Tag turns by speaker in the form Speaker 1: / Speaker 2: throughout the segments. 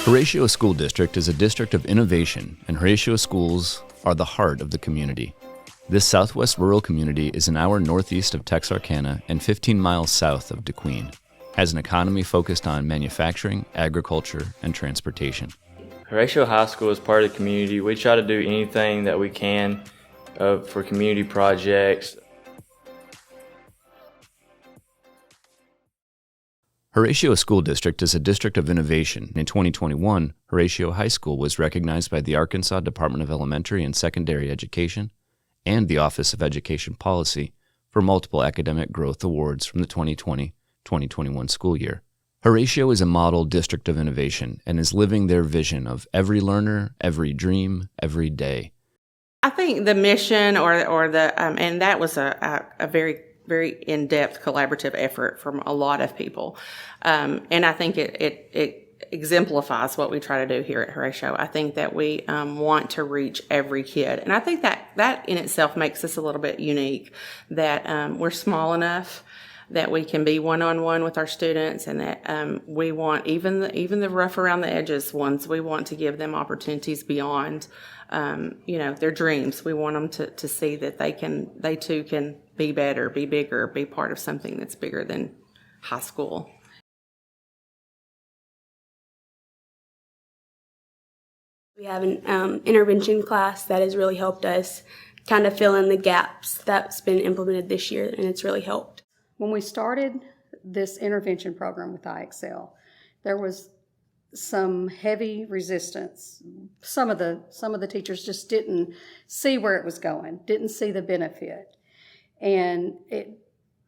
Speaker 1: Horatio School District is a district of innovation, and Horatio schools are the heart of the community. This southwest rural community is an hour northeast of Texarkana and 15 miles south of DeQueen. Has an economy focused on manufacturing, agriculture, and transportation.
Speaker 2: Horatio High School is part of the community. We try to do anything that we can for community projects.
Speaker 1: Horatio School District is a district of innovation. In 2021, Horatio High School was recognized by the Arkansas Department of Elementary and Secondary Education and the Office of Education Policy for multiple academic growth awards from the 2020-2021 school year. Horatio is a model district of innovation and is living their vision of every learner, every dream, every day.
Speaker 3: I think the mission and that was a very in-depth collaborative effort from a lot of people. And I think it exemplifies what we try to do here at Horatio. I think that we want to reach every kid. And I think that in itself makes us a little bit unique, that we're small enough that we can be one-on-one with our students, and that we want even the rough around the edges ones, we want to give them opportunities beyond their dreams. We want them to see that they too can be better, be bigger, be part of something that's bigger than high school.
Speaker 4: We have an intervention class that has really helped us kind of fill in the gaps that's been implemented this year, and it's really helped.
Speaker 5: When we started this intervention program with IXL, there was some heavy resistance. Some of the teachers just didn't see where it was going, didn't see the benefit. And it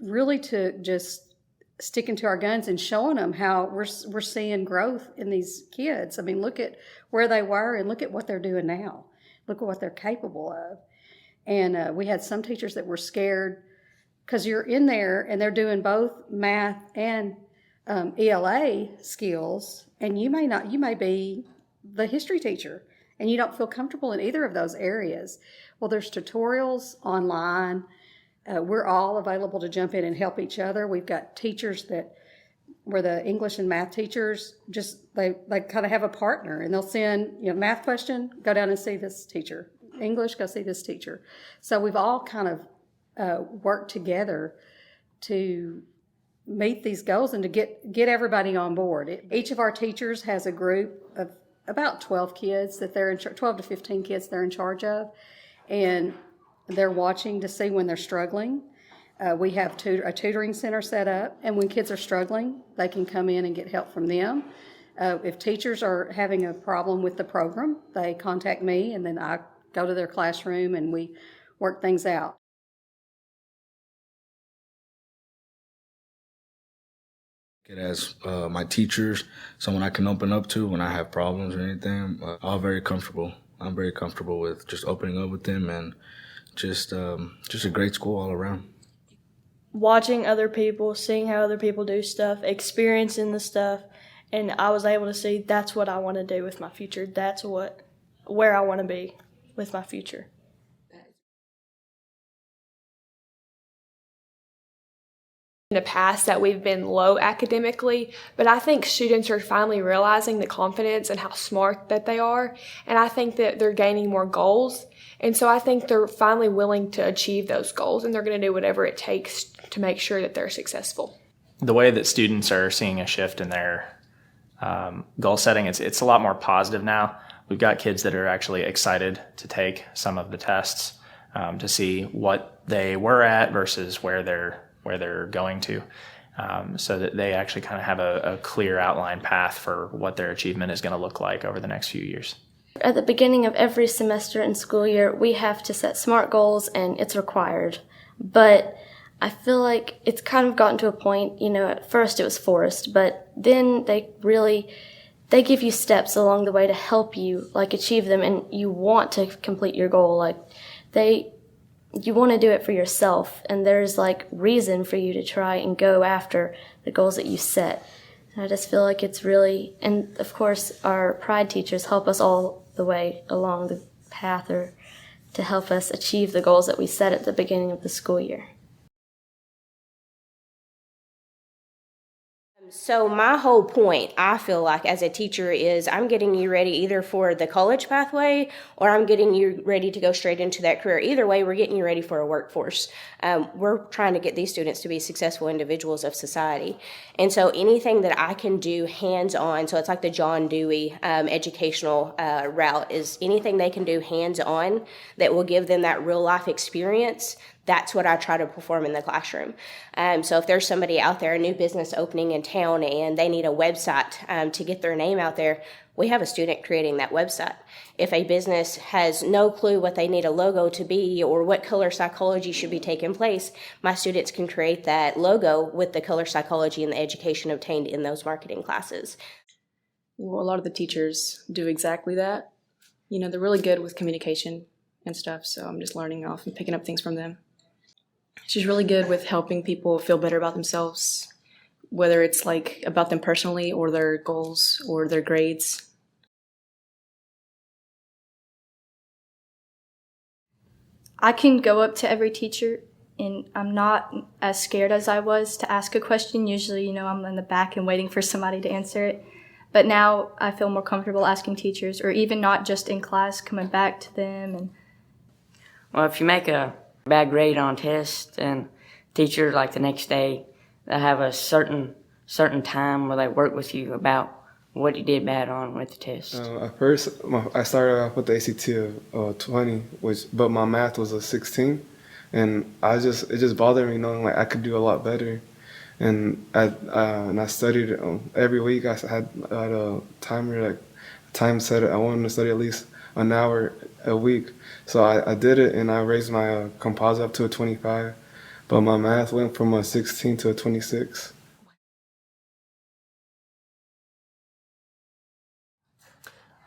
Speaker 5: really took just sticking to our guns and showing them how we're seeing growth in these kids. I mean, look at where they were and look at what they're doing now. Look at what they're capable of. And we had some teachers that were scared because you're in there and they're doing both math and ELA skills, and you may be the history teacher and you don't feel comfortable in either of those areas. Well, there's tutorials online. We're all available to jump in and help each other. We've got teachers that were the English and math teachers, they kind of have a partner, and they'll send, math question, go down and see this teacher. English, go see this teacher. So we've all kind of work together to meet these goals and to get everybody on board. Each of our teachers has a group of about 12 kids that 12 to 15 kids they're in charge of, and they're watching to see when they're struggling. We have a tutoring center set up, and when kids are struggling, they can come in and get help from them. If teachers are having a problem with the program, they contact me, and then I go to their classroom and we work things out.
Speaker 6: As my teachers, someone I can open up to when I have problems or anything. I'm very comfortable. I'm very comfortable with just opening up with them, and just a great school all around.
Speaker 7: Watching other people, seeing how other people do stuff, experiencing the stuff, and I was able to see that's what I want to do with my future. That's where I want to be with my future.
Speaker 8: In the past that we've been low academically, but I think students are finally realizing the confidence and how smart that they are, and I think that they're gaining more goals, and so I think they're finally willing to achieve those goals, and they're going to do whatever it takes to make sure that they're successful.
Speaker 9: The way that students are seeing a shift in their goal setting, it's a lot more positive now. We've got kids that are actually excited to take some of the tests to see what they were at versus where they're going to, so that they actually kind of have a clear outline path for what their achievement is going to look like over the next few years.
Speaker 10: At the beginning of every semester and school year, we have to set SMART goals, and it's required. But I feel like it's kind of gotten to a point, at first it was forced, but then they give you steps along the way to help you, achieve them, and you want to complete your goal. You want to do it for yourself, and there's reason for you to try and go after the goals that you set. And I just feel like it's really, and of course our Pride teachers help us all the way along the path, or to help us achieve the goals that we set at the beginning of the school year.
Speaker 11: So my whole point, I feel like, as a teacher is I'm getting you ready either for the college pathway or I'm getting you ready to go straight into that career. Either way, we're getting you ready for a workforce. We're trying to get these students to be successful individuals of society. And so anything that I can do hands-on, so it's like the John Dewey educational route, is anything they can do hands-on that will give them that real-life experience. That's what I try to perform in the classroom. So if there's somebody out there, a new business opening in town, and they need a website to get their name out there, we have a student creating that website. If a business has no clue what they need a logo to be or what color psychology should be taking place, my students can create that logo with the color psychology and the education obtained in those marketing classes.
Speaker 12: Well, a lot of the teachers do exactly that. You know, they're really good with communication and stuff, so I'm just learning off and picking up things from them. She's really good with helping people feel better about themselves, whether it's like about them personally or their goals or their grades.
Speaker 13: I can go up to every teacher and I'm not as scared as I was to ask a question. Usually, you know, I'm in the back and waiting for somebody to answer it. But now I feel more comfortable asking teachers, or even not just in class, coming back to them.
Speaker 14: Well, if you make a bad grade on a test, and teacher, like the next day, they have a certain time where they work with you about what you did bad on with the test.
Speaker 15: At first, I started off with the ACT of 20, but my math was a 16, and it just bothered me knowing like I could do a lot better. And I studied every week. I had a timer, like time set. I wanted to study at least an hour a week. So I did it, and I raised my composite up to a 25, but my math went from a 16 to a 26.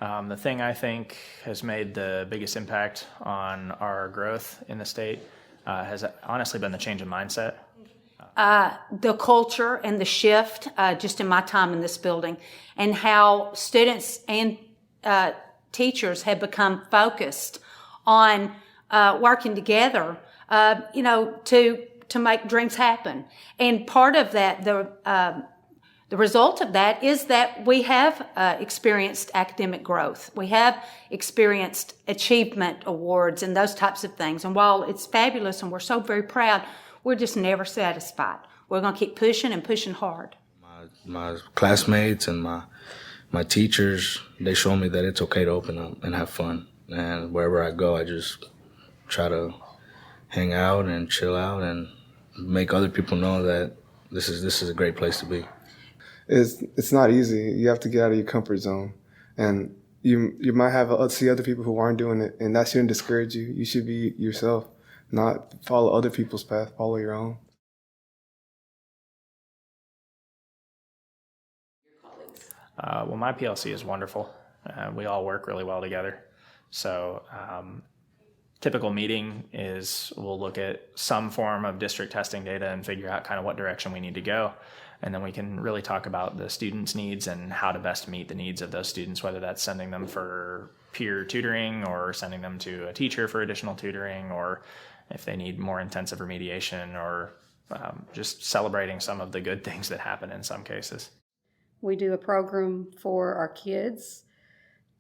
Speaker 9: The thing I think has made the biggest impact on our growth in the state has honestly been the change in mindset.
Speaker 16: The culture and the shift just in my time in this building, and how students and teachers have become focused on working together, to make dreams happen. And part of that, the result of that is that we have experienced academic growth. We have experienced achievement awards and those types of things. And while it's fabulous and we're so very proud, we're just never satisfied. We're going to keep pushing and pushing hard.
Speaker 6: My classmates and my teachers, they show me that it's okay to open up and have fun. And wherever I go, I just try to hang out and chill out and make other people know that this is a great place to be.
Speaker 15: It's not easy. You have to get out of your comfort zone, and you might see other people who aren't doing it, and that shouldn't discourage you. You should be yourself, not follow other people's path. Follow your own.
Speaker 9: Well, my PLC is wonderful. We all work really well together. So typical meeting is we'll look at some form of district testing data and figure out kind of what direction we need to go. And then we can really talk about the students' needs and how to best meet the needs of those students, whether that's sending them for peer tutoring or sending them to a teacher for additional tutoring, or if they need more intensive remediation, or just celebrating some of the good things that happen in some cases.
Speaker 5: We do a program for our kids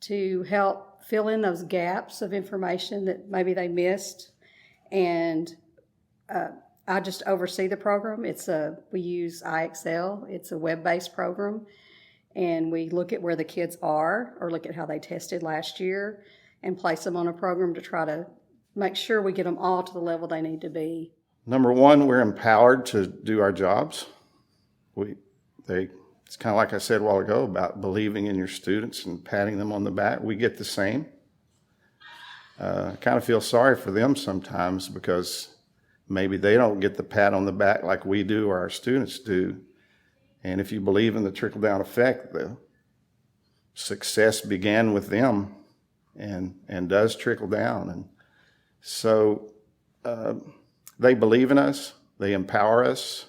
Speaker 5: to help fill in those gaps of information that maybe they missed. And I just oversee the program. We use iExcel. It's a web-based program. And we look at where the kids are, or look at how they tested last year, and place them on a program to try to make sure we get them all to the level they need to be.
Speaker 17: Number one, we're empowered to do our jobs. It's kind of like I said a while ago about believing in your students and patting them on the back. We get the same. I kind of feel sorry for them sometimes because maybe they don't get the pat on the back like we do or our students do. And if you believe in the trickle-down effect, the success began with them and does trickle down. And so they believe in us. They empower us.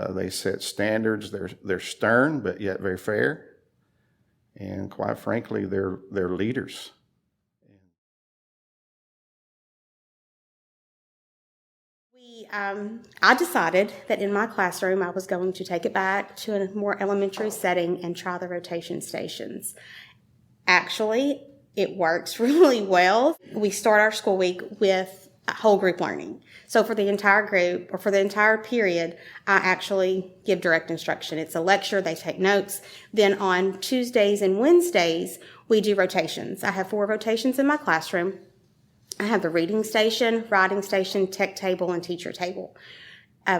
Speaker 17: They set standards. They're stern, but yet very fair. And quite frankly, they're leaders.
Speaker 11: I decided that in my classroom I was going to take it back to a more elementary setting and try the rotation stations. Actually, it works really well. We start our school week with whole group learning. So for the entire group, or for the entire period, I actually give direct instruction. It's a lecture, they take notes. Then on Tuesdays and Wednesdays, we do rotations. I have 4 rotations in my classroom. I have the reading station, writing station, tech table, and teacher table.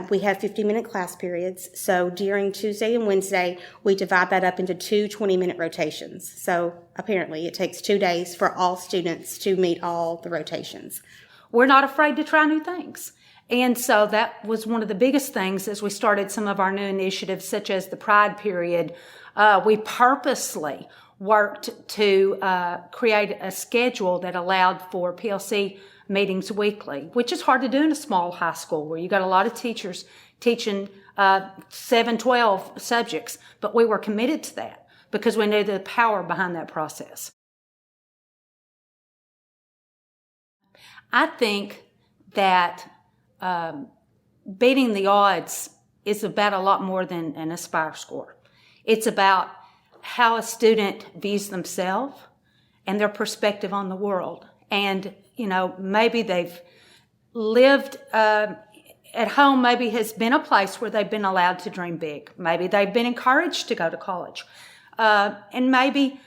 Speaker 11: We have 50-minute class periods. So during Tuesday and Wednesday, we divide that up into 2 20-minute rotations. So apparently it takes 2 days for all students to meet all the rotations.
Speaker 16: We're not afraid to try new things. And so that was one of the biggest things as we started some of our new initiatives, such as the Pride Period. We purposely worked to create a schedule that allowed for PLC meetings weekly, which is hard to do in a small high school where you got a lot of teachers teaching 7, 12 subjects. But we were committed to that because we knew the power behind that process. I think that beating the odds is about a lot more than an Aspire score. It's about how a student views themselves and their perspective on the world. And, you know, maybe they've lived at home, maybe has been a place where they've been allowed to dream big. Maybe they've been encouraged to go to college. And maybe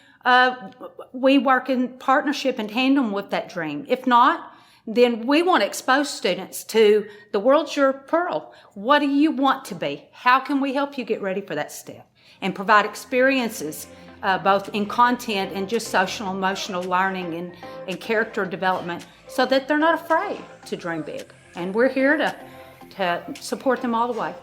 Speaker 16: we work in partnership and tandem with that dream. If not, then we want to expose students to the world's your pearl. What do you want to be? How can we help you get ready for that step? And provide experiences both in content and just social emotional learning and character development so that they're not afraid to dream big. And we're here to support them all the way.